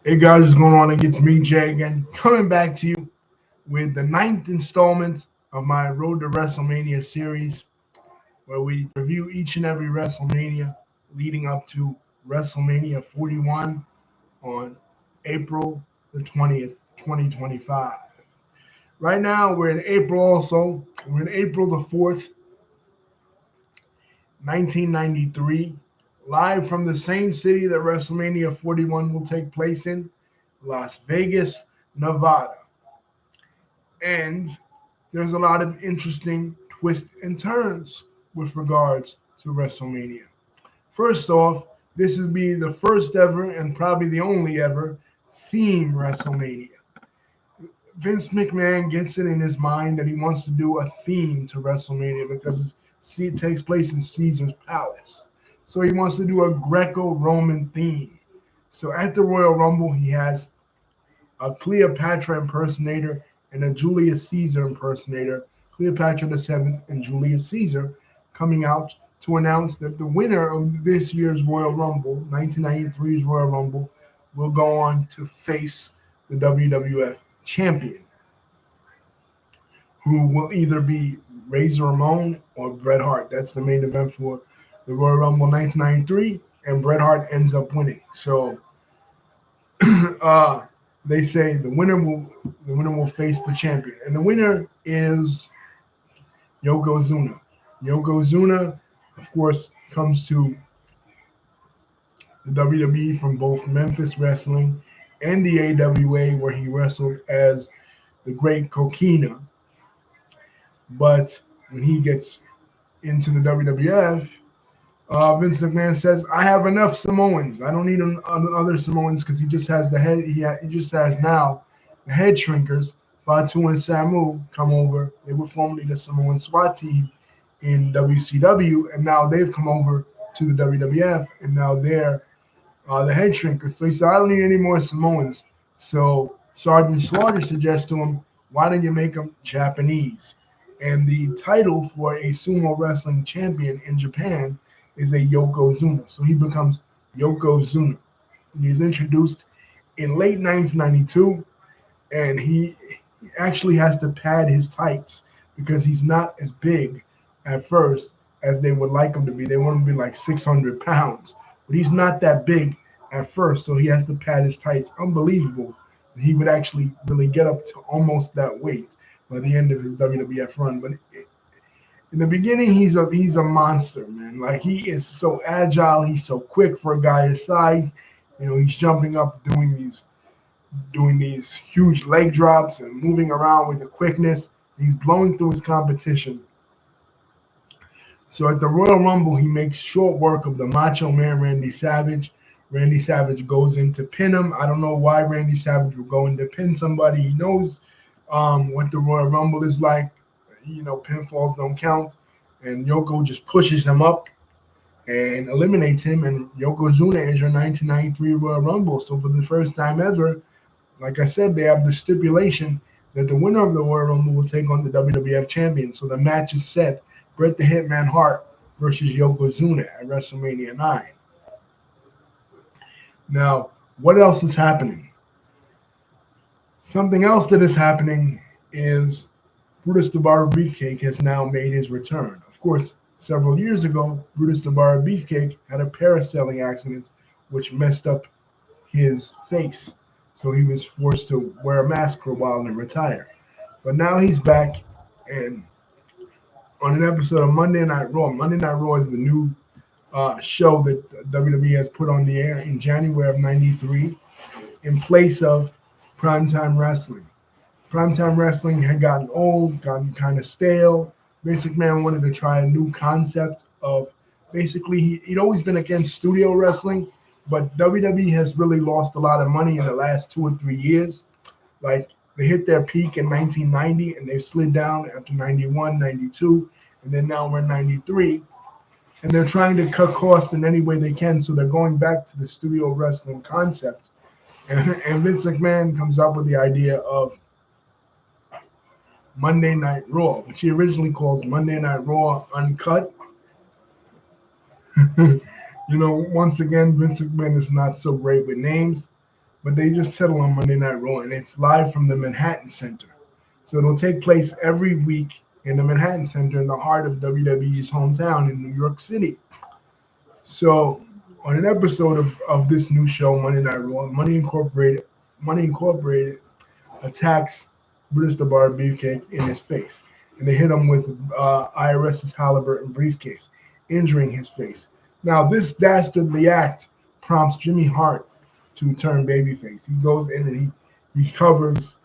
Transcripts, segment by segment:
Hey guys, what's going on? It's me, Jay, again, coming back to you with the ninth installment of my Road to WrestleMania series, where we review each and every WrestleMania leading up to WrestleMania 41 on April the 20th, 2025. Right now, we're in April also. We're in April the 4th, 1993, live from the same city that WrestleMania 41 will take place in, Las Vegas, Nevada. And there's a lot of interesting twists and turns with regards to WrestleMania. First off, this will be the first ever and probably the only ever theme WrestleMania. Vince McMahon gets it in his mind that he wants to do a theme to WrestleMania because it takes place in Caesar's Palace. So he wants to do a Greco-Roman theme. So at the Royal Rumble, he has a Cleopatra impersonator and a Julius Caesar impersonator, Cleopatra the Seventh and Julius Caesar, coming out to announce that the winner of this year's Royal Rumble, 1993's Royal Rumble, will go on to face the WWF champion, who will either be Razor Ramon or Bret Hart. That's the main event for the Royal Rumble 1993, and Bret Hart ends up winning. So uh, they say the winner will face the champion, and the winner is Yokozuna. Yokozuna, of course, comes to the WWE from both Memphis Wrestling and the AWA, where he wrestled as the Great Coquina. But when he gets into the WWF, Vince McMahon says, "I have enough Samoans. I don't need other Samoans because he just has the head. He just has now the head shrinkers, Fatu and Samu, come over. They were formerly the Samoan SWAT team in WCW, and now they've come over to the WWF, and now they're the head shrinkers. So he said, I don't need any more Samoans. So Sergeant Slaughter suggests to him, why don't you make them Japanese? And the title for a sumo wrestling champion in Japan is a Yokozuna. So he becomes Yokozuna. He's introduced in late 1992, and he actually has to pad his tights because he's not as big at first as they would like him to be. They want him to be like 600 pounds, but he's not that big at first, so he has to pad his tights. Unbelievable. He would actually really get up to almost that weight by the end of his WWF run. But in the beginning, he's a monster, man. Like, he is so agile. He's so quick for a guy his size. You know, he's jumping up, doing these huge leg drops and moving around with a quickness. He's blowing through his competition. So at the Royal Rumble, he makes short work of the Macho Man Randy Savage. Randy Savage goes in to pin him. I don't know why Randy Savage would go in to pin somebody. He knows what the Royal Rumble is like. You know, pinfalls don't count. And Yoko just pushes him up and eliminates him. And Yokozuna is your 1993 Royal Rumble. So for the first time ever, like I said, they have the stipulation that the winner of the Royal Rumble will take on the WWF champion. So the match is set. Bret the Hitman Hart versus Yokozuna at WrestleMania 9. Now, what else is happening? Something else that is happening is Brutus the Barber Beefcake has now made his return. Of course, several years ago, Brutus the Barber Beefcake had a parasailing accident which messed up his face. So he was forced to wear a mask for a while and retire. But now he's back, and on an episode of Monday Night Raw. Monday Night Raw is the new show that WWE has put on the air in January of '93 in place of Primetime Wrestling. Primetime Wrestling had gotten old, gotten kind of stale. Vince McMahon wanted to try a new concept of basically he'd always been against studio wrestling, but WWE has really lost a lot of money in the last 2 or 3 years. Like, they hit their peak in 1990, and they've slid down after 91, 92, and then now we're in 93. And they're trying to cut costs in any way they can, so they're going back to the studio wrestling concept. And Vince McMahon comes up with the idea of Monday Night Raw, which he originally calls Monday Night Raw Uncut. You know, once again, Vince McMahon is not so great with names. but they just settle on Monday Night Raw, and it's live from the Manhattan Center. So it'll take place every week in the Manhattan Center in the heart of WWE's hometown in New York City. So on an episode of this new show, Monday Night Raw, Money Incorporated attacks Brutus the Bar Beefcake in his face, and they hit him with IRS's Halliburton briefcase, injuring his face. Now, this dastardly act prompts Jimmy Hart to turn babyface. He goes in and he covers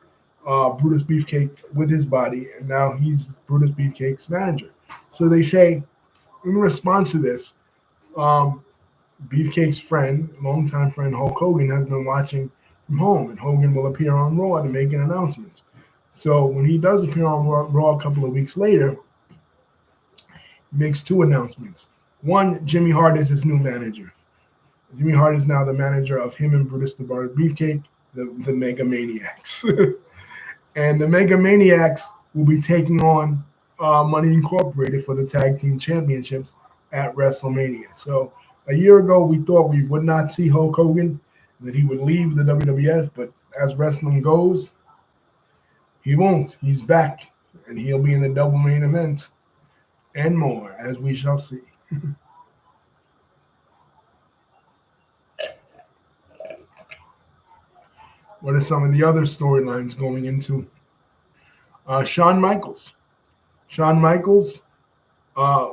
Brutus Beefcake with his body, and now he's Brutus Beefcake's manager. So they say, in response to this, um, Beefcake's friend, longtime friend Hulk Hogan, has been watching from home, and Hogan will appear on Raw to make an announcement. So when he does appear on Raw a couple of weeks later, he makes two announcements. One, Jimmy Hart is his new manager. Jimmy Hart is now the manager of him and Brutus the Barber Beefcake, the Mega Maniacs. And the Mega Maniacs will be taking on Money Incorporated for the Tag Team Championships at WrestleMania. So a year ago, we thought we would not see Hulk Hogan, that he would leave the WWF, but as wrestling goes, he won't. He's back, and he'll be in the double main event and more, as we shall see. What are some of the other storylines going into? Shawn Michaels. Shawn Michaels, uh,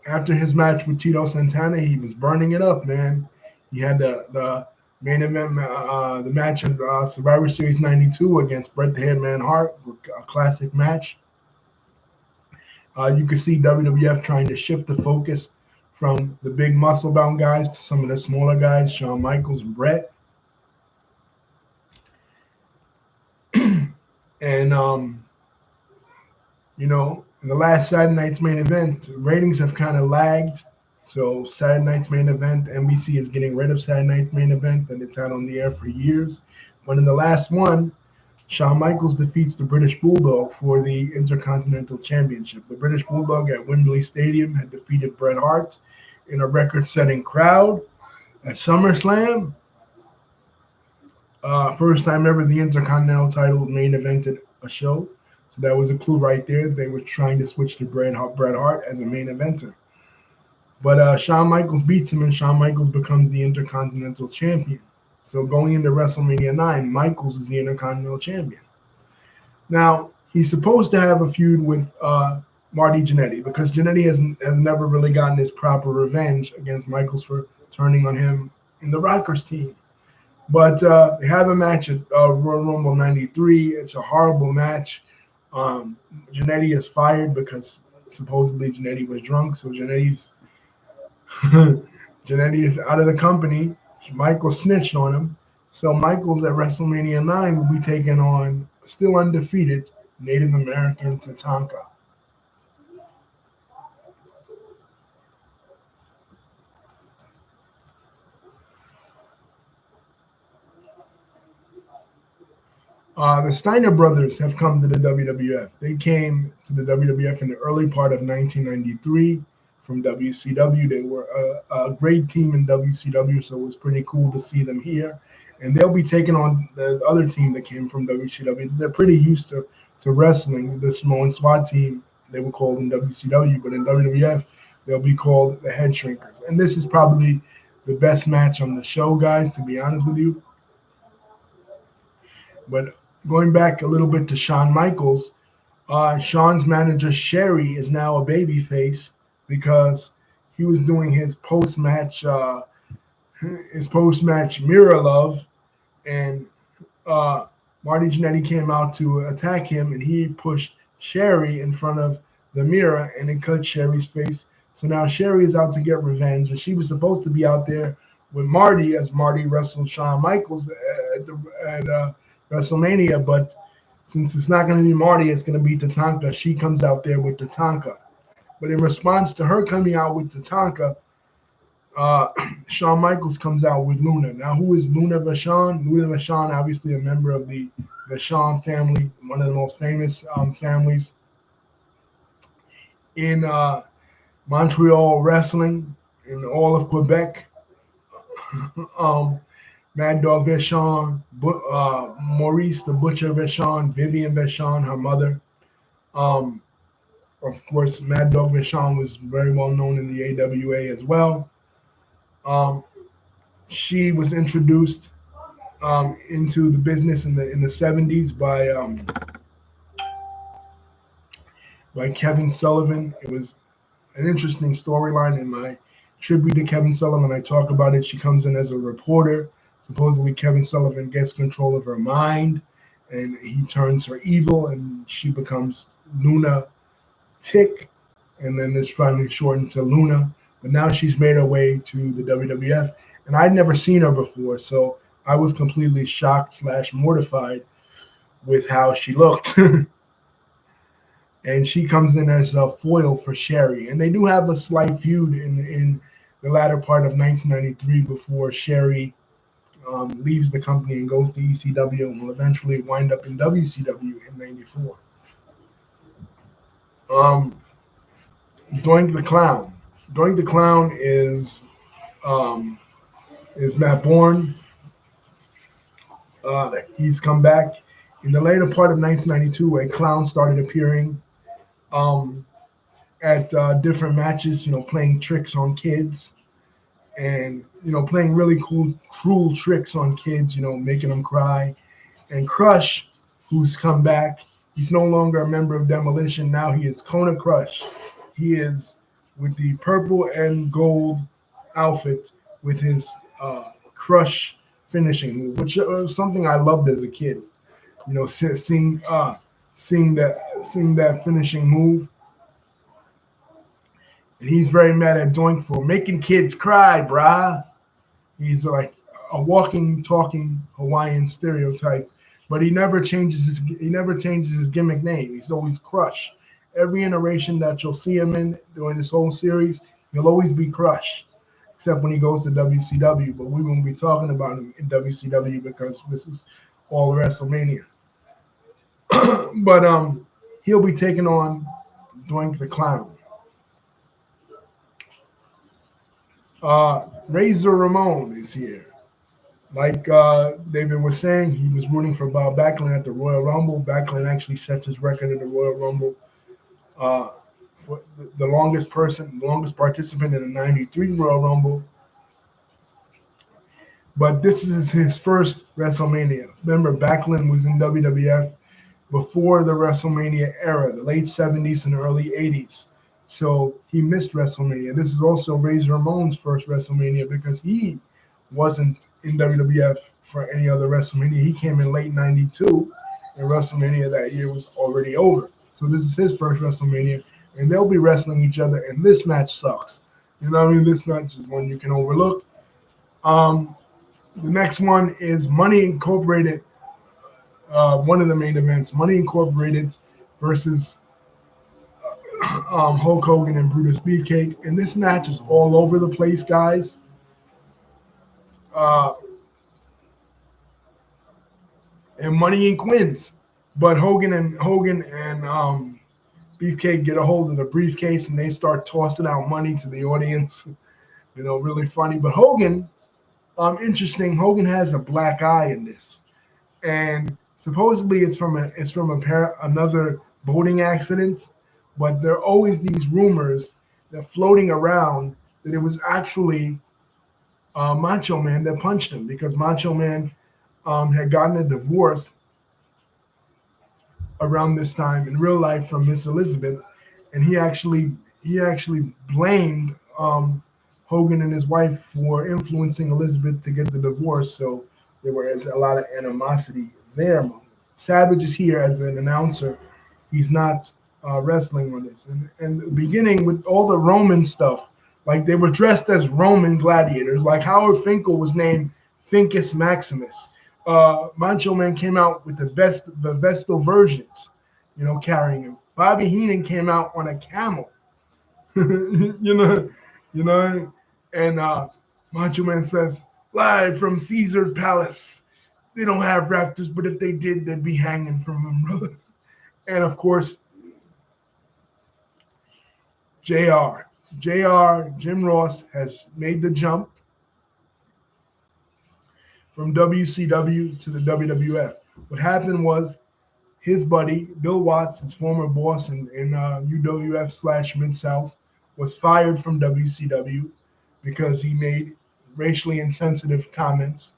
after his match with Tito Santana, he was burning it up, man. He had the main event, the match at Survivor Series '92 against Bret the Hitman Hart, a classic match. You could see WWF trying to shift the focus from the big muscle bound guys to some of the smaller guys, Shawn Michaels and Bret. And in the last Saturday night's main event, ratings have kind of lagged. So Saturday night's main event, NBC is getting rid of Saturday night's main event that it's had on the air for years. But in the last one, Shawn Michaels defeats the British Bulldog for the Intercontinental Championship. The British Bulldog at Wembley Stadium had defeated Bret Hart in a record-setting crowd at SummerSlam. First time ever the Intercontinental title main evented a show. So that was a clue right there. They were trying to switch to Bret Hart as a main eventer. But Shawn Michaels beats him, and Shawn Michaels becomes the Intercontinental Champion. So going into WrestleMania 9, Michaels is the Intercontinental Champion. Now, he's supposed to have a feud with Marty Jannetty because Jannetty has never really gotten his proper revenge against Michaels for turning on him in the Rockers team. But they have a match at Royal Rumble '93. It's a horrible match. Jannetty is fired because supposedly Jannetty was drunk. So Jannetty is out of the company. Michael snitched on him. So Michaels at WrestleMania 9 will be taking on still undefeated Native American Tatanka. The Steiner brothers have come to the WWF. They came to the WWF in the early part of 1993 from WCW. They were a great team in WCW, so it was pretty cool to see them here. And they'll be taking on the other team that came from WCW. They're pretty used to wrestling. The Samoan SWAT team, they were called in WCW, but in WWF, they'll be called the Head Shrinkers. And this is probably the best match on the show, guys, to be honest with you. But going back a little bit to Shawn Michaels, Shawn's manager Sherry is now a babyface because he was doing his post-match mirror love, and Marty Jannetty came out to attack him, and he pushed Sherry in front of the mirror, and it cut Sherry's face. So now Sherry is out to get revenge, and she was supposed to be out there with Marty as Marty wrestled Shawn Michaels at WrestleMania, but since it's not going to be Marty, it's going to be Tatanka. She comes out there with Tatanka. But in response to her coming out with Tatanka, Shawn Michaels comes out with Luna. Now, who is Luna Vachon? Luna Vachon, obviously a member of the Vachon family, one of the most famous families in Montreal wrestling, in all of Quebec. Mad Dog Vachon, Maurice the Butcher Vachon, Vivian Vachon, her mother. Um, of course, Mad Dog Vachon was very well known in the AWA as well. Um, she was introduced into the business in the 70s by Kevin Sullivan. It was an interesting storyline in my tribute to Kevin Sullivan. I talk about it. She comes in as a reporter. Supposedly, Kevin Sullivan gets control of her mind, and he turns her evil, and she becomes Luna Tick, and then it's finally shortened to Luna. But now she's made her way to the WWF, and I'd never seen her before, so I was completely shocked slash mortified with how she looked. And she comes in as a foil for Sherry. And they do have a slight feud in the latter part of 1993 before Sherry leaves the company and goes to ECW and will eventually wind up in WCW in '94. Um, Doink the Clown. Doink the Clown is Matt Bourne. He's come back in the later part of 1992. A clown started appearing um, at different matches, playing tricks on kids and playing really cool, cruel tricks on kids, making them cry. And Crush, who's come back, he's no longer a member of Demolition. Now he is Kona Crush. He is with the purple and gold outfit with his Crush finishing move, which was something I loved as a kid. Seeing that finishing move, and he's very mad at Doink for making kids cry, brah. He's like a walking, talking Hawaiian stereotype, but he never changes his gimmick name. He's always Crush. Every iteration that you'll see him in during this whole series, he'll always be Crush, except when he goes to WCW. But we won't be talking about him in WCW because this is all WrestleMania. But he'll be taking on Doink the Clown. Razor Ramon is here. Like David was saying, he was rooting for Bob Backlund at the Royal Rumble. Backlund actually sets his record at the Royal Rumble uh, for the longest participant in the '93 Royal Rumble. But this is his first WrestleMania. Remember, Backlund was in WWF before the WrestleMania era, the late '70s and early '80s. So he missed WrestleMania. This is also Razor Ramon's first WrestleMania because he wasn't in WWF for any other WrestleMania. He came in late '92, and WrestleMania that year was already over. So this is his first WrestleMania, and they'll be wrestling each other. And this match sucks. You know what I mean? This match is one you can overlook. Um, the next one is Money Incorporated. One of the main events, Money Incorporated versus Hulk Hogan and Brutus Beefcake. And this match is all over the place, guys. Uh, and Money Inc. wins. But Hogan and Beefcake get a hold of the briefcase and they start tossing out money to the audience. Really funny. But Hogan, interesting. Hogan has a black eye in this, and supposedly it's from another boating accident. But there are always these rumors that floating around that it was actually Macho Man that punched him because Macho Man had gotten a divorce around this time in real life from Miss Elizabeth, and he actually blamed Hogan and his wife for influencing Elizabeth to get the divorce. So there was a lot of animosity there. Savage is here as an announcer. He's not wrestling on this. And beginning with all the Roman stuff, like they were dressed as Roman gladiators. Like Howard Finkel was named Fincus Maximus. Macho Man came out with the Vestal versions, carrying him. Bobby Heenan came out on a camel, you know, and Macho Man says, live from Caesar Palace. They don't have raptors, but if they did, they'd be hanging from them, brother. And of course, Jim Ross has made the jump from WCW to the WWF. What happened was his buddy, Bill Watts, his former boss in UWF slash Mid South, was fired from WCW because he made racially insensitive comments.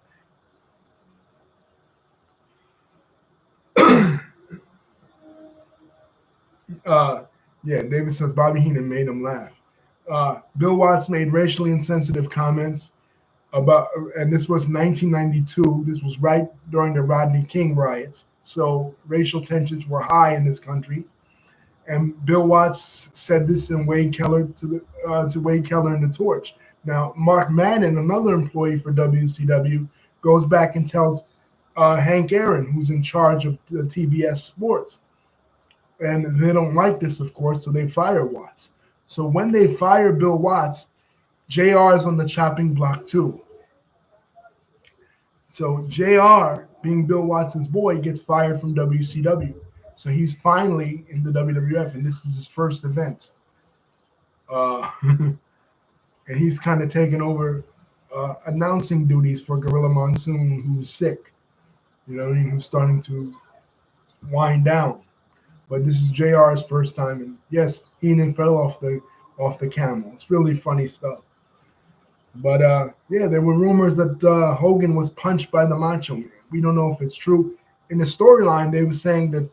Yeah, David says Bobby Heenan made him laugh. Bill Watts made racially insensitive comments about, and this was 1992. This was right during the Rodney King riots. So racial tensions were high in this country. And Bill Watts said this in Wade Keller to Wade Keller in the Torch. Now, Mark Madden, another employee for WCW, goes back and tells Hank Aaron, who's in charge of the TBS Sports. And they don't like this, of course, so they fire Watts. So when they fire Bill Watts, JR is on the chopping block too. So JR, being Bill Watts' boy, gets fired from WCW. So he's finally in the WWF, and this is his first event. And he's kind of taken over announcing duties for Gorilla Monsoon, who's sick. You know what I mean? Who's starting to wind down. But this is JR's first time, and yes, Heenan fell off the camel. It's really funny stuff. But yeah, there were rumors that Hogan was punched by the Macho Man. We don't know if it's true. In the storyline, they were saying that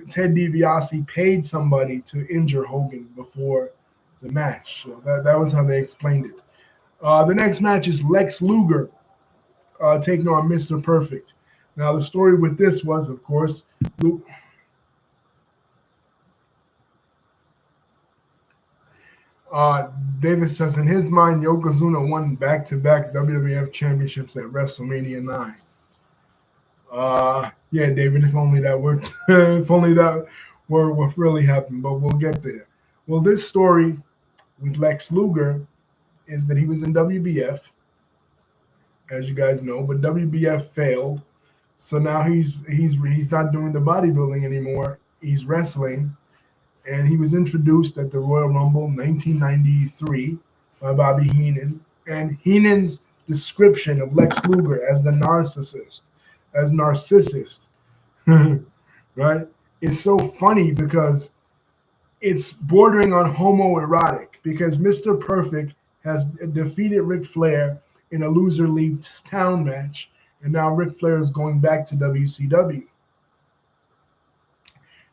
Ted DiBiase paid somebody to injure Hogan before the match. So that was how they explained it. The next match is Lex Luger taking on Mr. Perfect. Now, the story with this was, of course, David says, in his mind, Yokozuna won back-to-back WWF championships at WrestleMania 9. Yeah, David, if only that were if only that were what really happened, but we'll get there. Well, this story with Lex Luger is that he was in WBF, as you guys know, but WBF failed. So now he's not doing the bodybuilding anymore. He's wrestling, and he was introduced at the Royal Rumble 1993 by Bobby Heenan. And Heenan's description of Lex Luger as the narcissist, right? It's so funny because it's bordering on homoerotic because Mr. Perfect has defeated Ric Flair in a loser leaves town match. And now Ric Flair is going back to WCW.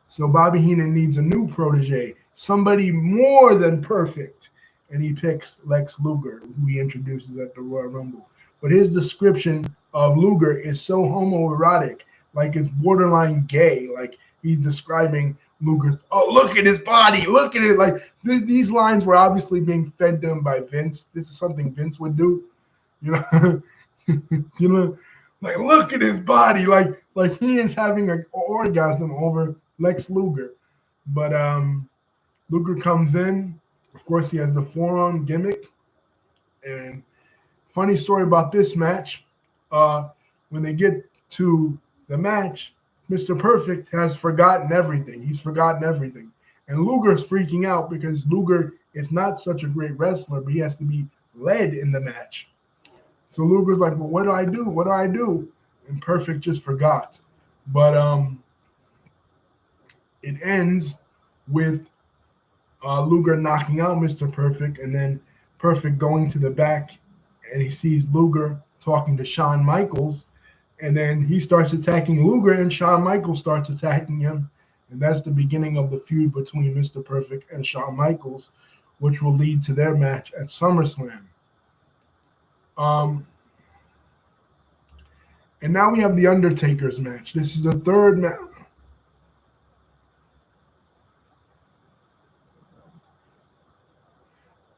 So Bobby Heenan needs a new protege, somebody more than perfect. And he picks Lex Luger, who he introduces at the Royal Rumble. But his description of Luger is so homoerotic, like it's borderline gay. Like he's describing Luger's, oh, look at his body, look at it. Like these lines were obviously being fed to him by Vince. This is something Vince would do, you know. You know, like look at his body, like he is having an orgasm over Lex Luger. But Luger comes in. Of course, he has the forearm gimmick. And funny story about this match, when they get to the match, Mr. Perfect has forgotten everything. He's forgotten everything. And Luger's freaking out because Luger is not such a great wrestler, but he has to be led in the match. So Luger's like, well, what do I do? What do I do? And Perfect just forgot. But it ends with Luger knocking out Mr. Perfect, and then Perfect going to the back, and he sees Luger talking to Shawn Michaels, and then he starts attacking Luger, and Shawn Michaels starts attacking him, and that's the beginning of the feud between Mr. Perfect and Shawn Michaels, which will lead to their match at SummerSlam. And now we have the Undertaker's match. This is the third match.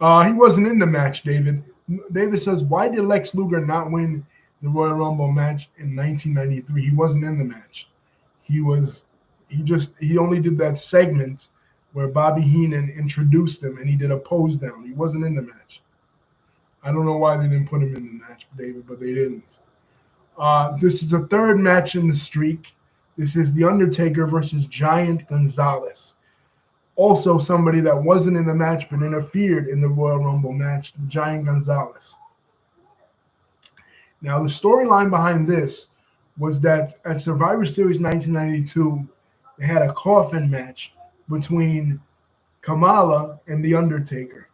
He wasn't in the match, David. David says, why did Lex Luger not win the Royal Rumble match in 1993? He wasn't in the match. He only did that segment where Bobby Heenan introduced him and he did a pose down. He wasn't in the match. I don't know why they didn't put him in the match, David, but they didn't. This is the third match in the streak. This is The Undertaker versus Giant Gonzalez. Also somebody that wasn't in the match but interfered in the Royal Rumble match, Giant Gonzalez. Now, the storyline behind this was that at Survivor Series 1992, they had a coffin match between Kamala and The Undertaker.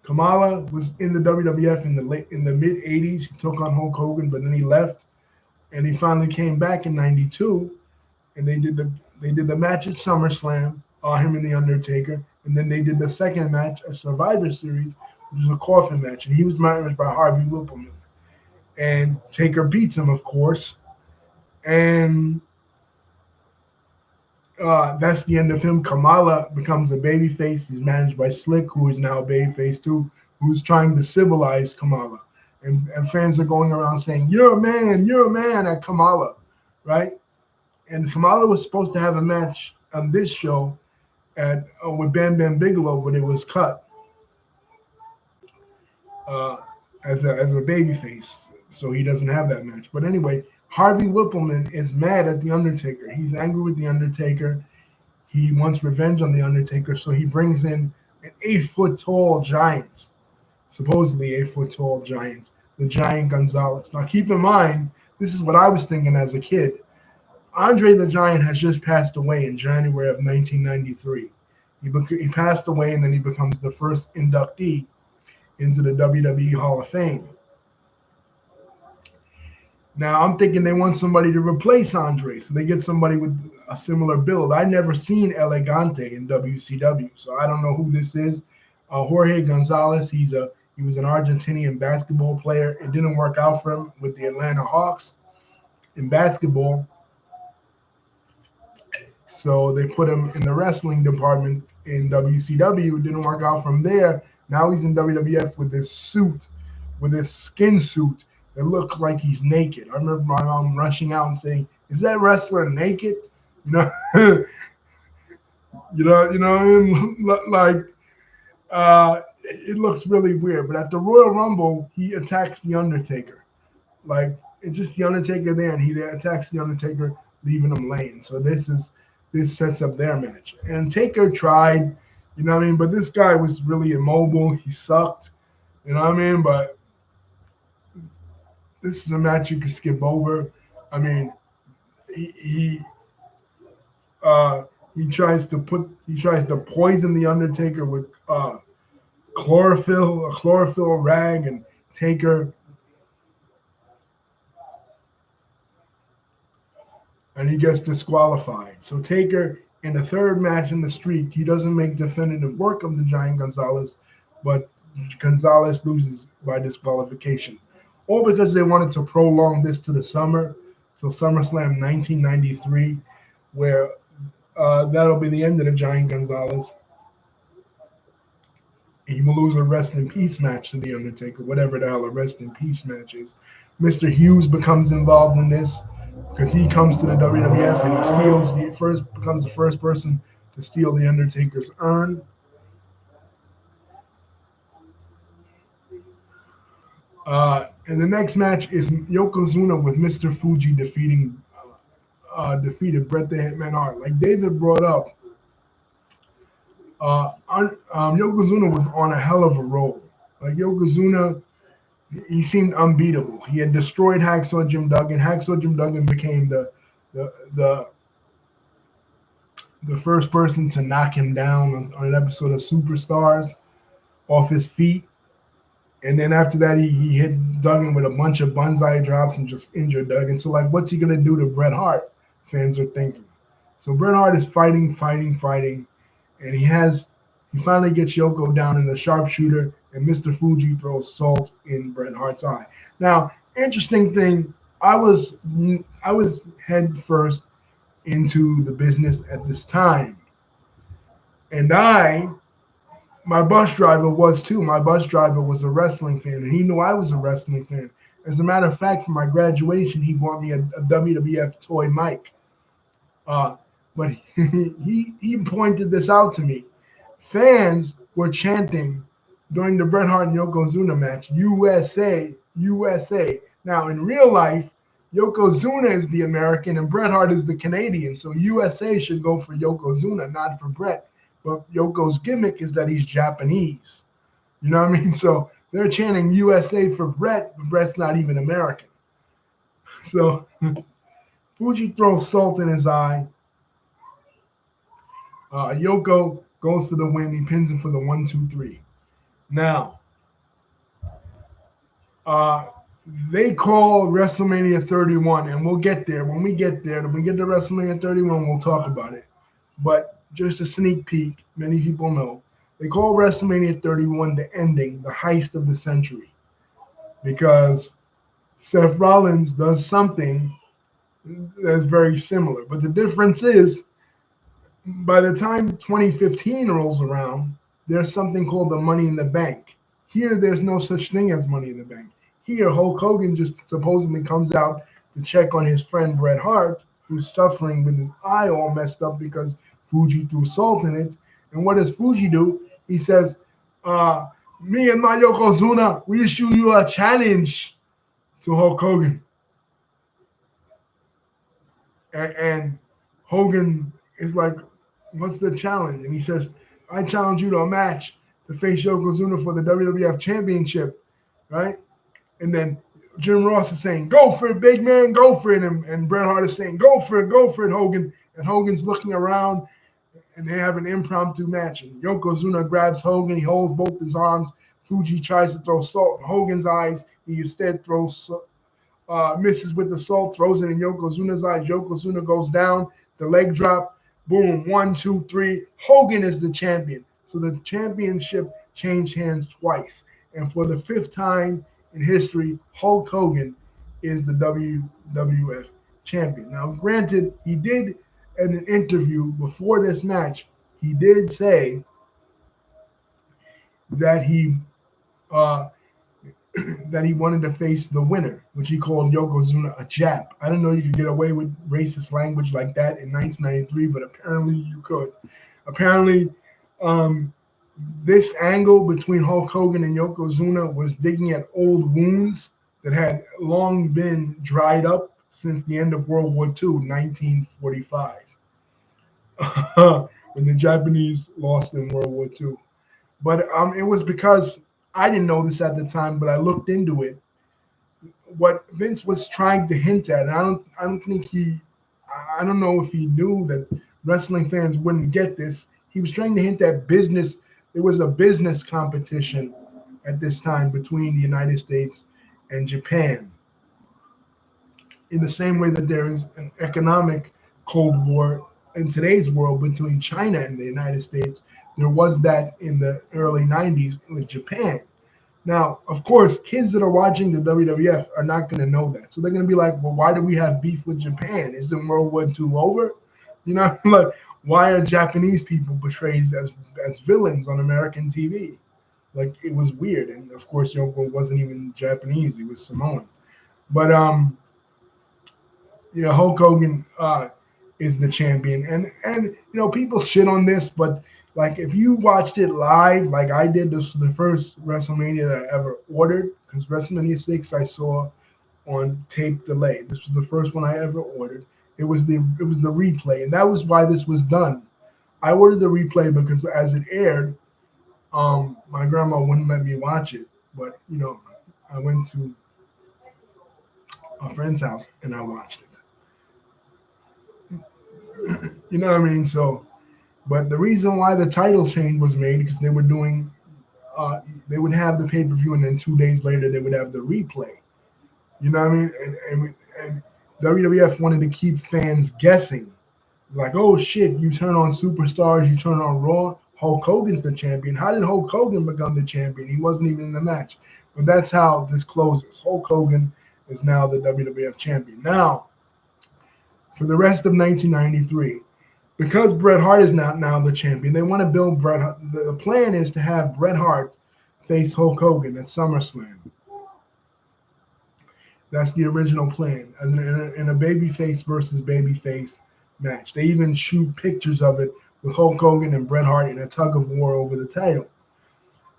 Kamala was in the WWF in the mid '80s. He took on Hulk Hogan, but then he left, and he finally came back in '92, and they did the match at SummerSlam, him and The Undertaker, and then they did the second match at Survivor Series, which was a coffin match, and he was managed by Harvey Whippleman. And Taker beats him, of course, and that's the end of him. Kamala becomes a babyface. He's managed by Slick, who is now a babyface too, who's trying to civilize Kamala. And fans are going around saying, you're a man at Kamala, right? And Kamala was supposed to have a match on this show with Bam Bam Bigelow, but it was cut as a babyface, so he doesn't have that match. But anyway, Harvey Whippleman is mad at The Undertaker. He's angry with The Undertaker. He wants revenge on The Undertaker, so he brings in an 8-foot tall giant, supposedly 8-foot tall giant, the Giant Gonzalez. Now, keep in mind, this is what I was thinking as a kid. Andre the Giant has just passed away in January of 1993. He passed away, and then he becomes the first inductee into the WWE Hall of Fame. Now, I'm thinking they want somebody to replace Andre, so they get somebody with a similar build. I never seen Elegante in WCW, so I don't know who this is. Jorge Gonzalez, he was an Argentinian basketball player. It didn't work out for him with the Atlanta Hawks in basketball, so they put him in the wrestling department in WCW. It didn't work out from there. Now he's in WWF with this suit, with this skin suit. It looks like he's naked. I remember my mom rushing out and saying, "Is that wrestler naked?" You know, like it looks really weird. But at the Royal Rumble, he attacks The Undertaker. Like, it's just The Undertaker there, and he attacks The Undertaker, leaving him laying. So this sets up their match. And Taker tried, you know what I mean? But this guy was really immobile. He sucked, you know what I mean? But this is a match you could skip over. I mean, he tries to poison The Undertaker with a chlorophyll rag, and Taker, and he gets disqualified. So Taker, in the third match in the streak, he doesn't make definitive work of the Giant Gonzalez, but Gonzalez loses by disqualification. All because they wanted to prolong this to the summer, till SummerSlam 1993, where that'll be the end of the Giant Gonzalez. He will lose a rest in peace match to The Undertaker, whatever the hell a rest in peace match is. Mr. Hughes becomes involved in this because he comes to the WWF and he becomes the first person to steal The Undertaker's urn. And the next match is Yokozuna with Mr. Fuji defeated Bret the Hitman Hart. Like David brought up, Yokozuna was on a hell of a roll. Like Yokozuna, he seemed unbeatable. He had destroyed Hacksaw Jim Duggan. Hacksaw Jim Duggan became the first person to knock him down on an episode of Superstars off his feet. And then after that, he hit Duggan with a bunch of banzai drops and just injured Duggan. So, like, what's he going to do to Bret Hart? Fans are thinking. So Bret Hart is fighting. And he finally gets Yoko down in the sharpshooter, and Mr. Fuji throws salt in Bret Hart's eye. Now, interesting thing, I was head first into the business at this time. And my bus driver was too. My bus driver was a wrestling fan, and he knew I was a wrestling fan. As a matter of fact, for my graduation, he bought me a WWF toy mic. But he pointed this out to me. Fans were chanting during the Bret Hart and Yokozuna match, USA, USA. Now, in real life, Yokozuna is the American and Bret Hart is the Canadian. So USA should go for Yokozuna, not for Bret. But Yoko's gimmick is that he's Japanese. You know what I mean? So They're chanting USA for Brett, but Brett's not even American. So Fuji throws salt in his eye. Yoko goes for the win. He pins him for the 1-2-3. Now, uh, they call WrestleMania 31, and we'll get there. When we get there, when we get to WrestleMania 31, we'll talk about it. But just a sneak peek, many people know. They call WrestleMania 31 the ending, the heist of the century, because Seth Rollins does something that's very similar. But the difference is, by the time 2015 rolls around, there's something called the Money in the Bank. Here, there's no such thing as Money in the Bank. Here, Hulk Hogan just supposedly comes out to check on his friend Bret Hart, who's suffering with his eye all messed up because Fuji threw salt in it. And what does Fuji do? He says, me and my Yokozuna, we issue you a challenge to Hulk Hogan. And Hogan is like, what's the challenge? And he says, I challenge you to a match to face Yokozuna for the WWF Championship, right? And then Jim Ross is saying, go for it, big man, go for it. And Bret Hart is saying, go for it, Hogan. And Hogan's looking around, and they have an impromptu match. And Yokozuna grabs Hogan. He holds both his arms. Fuji tries to throw salt in Hogan's eyes. He instead throws misses with the salt, throws it in Yokozuna's eyes. Yokozuna goes down, the leg drop, boom, 1, 2, 3. Hogan is the champion. So the championship changed hands twice. And for the 5th time in history, Hulk Hogan is the WWF champion. Now, granted, he did in an interview before this match, he did say that he wanted to face the winner, which he called Yokozuna a Jap. I didn't know you could get away with racist language like that in 1993, but apparently you could. Apparently, this angle between Hulk Hogan and Yokozuna was digging at old wounds that had long been dried up since the end of World War II, 1945, when the Japanese lost in World War II. But it was because I didn't know this at the time, but I looked into it. What Vince was trying to hint at, and I don't know if he knew that wrestling fans wouldn't get this. He was trying to hint at business. There was a business competition at this time between the United States and Japan. In the same way that there is an economic Cold War in today's world between China and the United States, there was that in the early 90s with Japan. Now, of course, kids that are watching the WWF are not going to know that. So they're going to be like, well, why do we have beef with Japan? Isn't World War II over? You know, like, why are Japanese people portrayed as villains on American TV? Like, it was weird. And, of course, Yoko wasn't even Japanese. He was Samoan. But, Hulk Hogan is the champion. And people shit on this, but like if you watched it live, like I did, this was the first WrestleMania that I ever ordered, because WrestleMania 6 I saw on tape delay. This was the first one I ever ordered. It was the replay, and that was why this was done. I ordered the replay because as it aired, my grandma wouldn't let me watch it, but I went to a friend's house and I watched it. You know what I mean? So, but the reason why the title change was made because they were doing, they would have the pay-per-view and then 2 days later they would have the replay. You know what I mean? And WWF wanted to keep fans guessing. Like, oh shit, you turn on Superstars, you turn on Raw, Hulk Hogan's the champion. How did Hulk Hogan become the champion? He wasn't even in the match. But that's how this closes. Hulk Hogan is now the WWF champion. Now, for the rest of 1993, because Bret Hart is now the champion, they want to build Bret Hart. The plan is to have Bret Hart face Hulk Hogan at SummerSlam. That's the original plan, as in a babyface versus babyface match. They even shoot pictures of it with Hulk Hogan and Bret Hart in a tug of war over the title.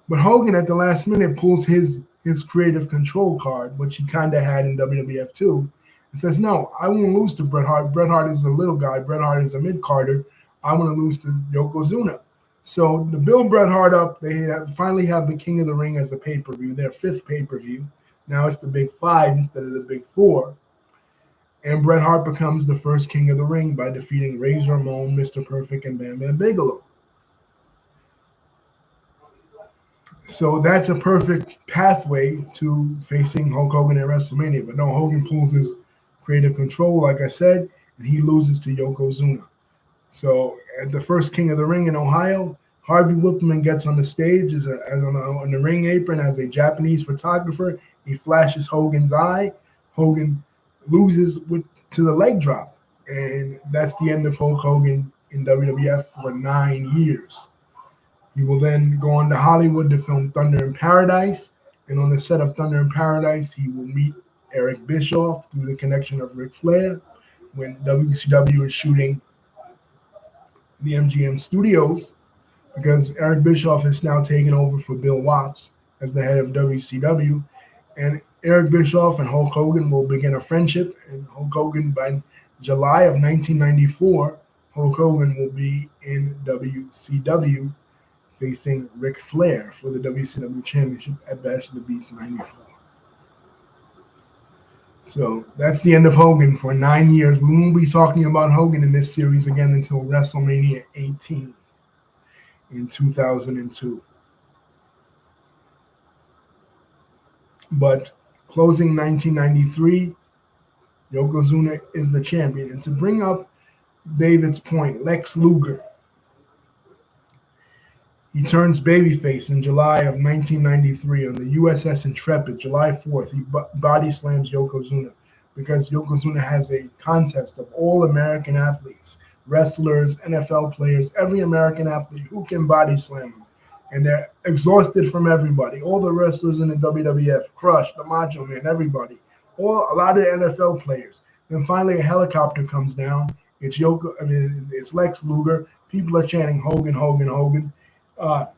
But Hogan, at the last minute, pulls his creative control card, which he kind of had in WWF too, and says, no, I won't lose to Bret Hart. Bret Hart is a little guy. Bret Hart is a mid-carder. I want to lose to Yokozuna. So to build Bret Hart up, finally have the King of the Ring as a pay-per-view, their fifth pay-per-view. Now it's the Big Five instead of the Big Four. And Bret Hart becomes the first King of the Ring by defeating Razor Ramon, Mr. Perfect, and Bam Bam Bigelow. So that's a perfect pathway to facing Hulk Hogan at WrestleMania. But no, Hogan pulls his creative control, like I said, and he loses to Yokozuna. So at the first King of the Ring in Ohio, Harvey Whippleman gets on the stage on the ring apron as a Japanese photographer. He flashes Hogan's eye. Hogan loses to the leg drop. And that's the end of Hulk Hogan in WWF for 9 years. He will then go on to Hollywood to film Thunder in Paradise. And on the set of Thunder in Paradise, he will meet Eric Bischoff through the connection of Ric Flair when WCW is shooting the MGM studios, because Eric Bischoff has now taken over for Bill Watts as the head of WCW. And Eric Bischoff and Hulk Hogan will begin a friendship. And Hulk Hogan, by July of 1994, Hulk Hogan will be in WCW facing Ric Flair for the WCW Championship at Bash of the Beach 94. So that's the end of Hogan for 9 years. We won't be talking about Hogan in this series again until WrestleMania 18 in 2002. But closing 1993, Yokozuna is the champion. And to bring up David's point, Lex Luger, he turns babyface in July of 1993 on the USS Intrepid, July 4th. He body slams Yokozuna because Yokozuna has a contest of all American athletes, wrestlers, NFL players, every American athlete who can body slam him. And they're exhausted from everybody. All the wrestlers in the WWF, Crush, the Macho Man, everybody. A lot of NFL players. Then finally a helicopter comes down. It's Lex Luger. People are chanting Hogan, Hogan, Hogan.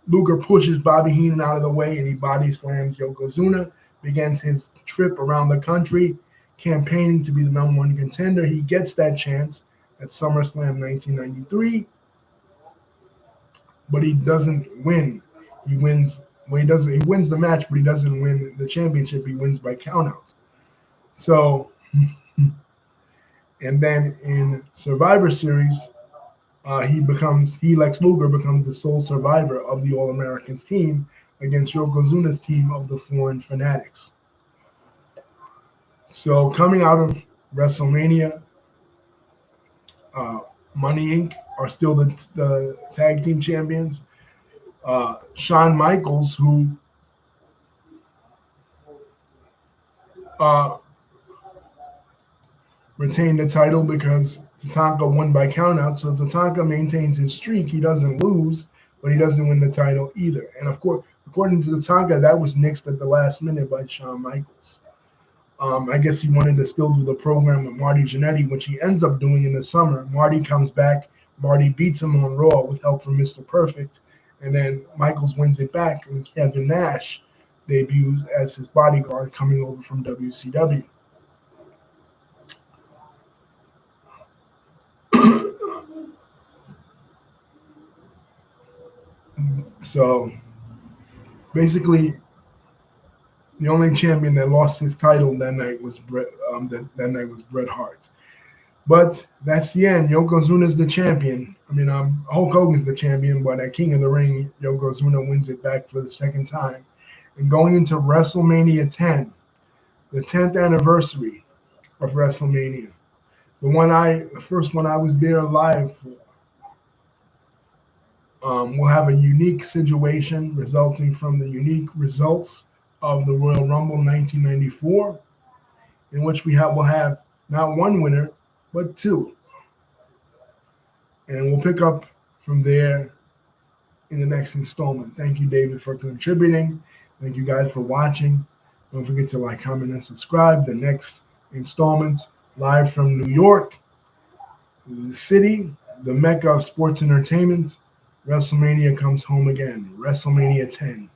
Luger pushes Bobby Heenan out of the way and he body slams Yokozuna, begins his trip around the country, campaigning to be the number one contender. He gets that chance at SummerSlam 1993, but he doesn't win. He wins the match, but he doesn't win the championship. He wins by countout. So, and then in Survivor Series, Lex Luger becomes the sole survivor of the All-Americans team against Yokozuna's team of the Foreign Fanatics. So coming out of WrestleMania, Money Inc. are still the tag team champions. Shawn Michaels, who retained the title because Tatanka won by countout. So Tatanka maintains his streak. He doesn't lose, but he doesn't win the title either. And of course, according to Tatanka, that was nixed at the last minute by Shawn Michaels. I guess he wanted to still do the program with Marty Jannetty, which he ends up doing in the summer. Marty comes back. Marty beats him on Raw with help from Mr. Perfect. And then Michaels wins it back, and Kevin Nash debuts as his bodyguard coming over from WCW. So basically, the only champion that lost his title that night was Bret Hart. But that's the end. Yokozuna's the champion. Hulk Hogan's the champion, but at King of the Ring, Yokozuna wins it back for the second time. And going into WrestleMania 10, the 10th anniversary of WrestleMania, the first one I was there live for, we'll have a unique situation resulting from the unique results of the Royal Rumble 1994, in which we'll have not one winner, but two. And we'll pick up from there in the next installment. Thank you, David, for contributing. Thank you guys for watching. Don't forget to like, comment, and subscribe. The next installment, live from New York, the city, the mecca of sports entertainment. WrestleMania comes home again. WrestleMania 10.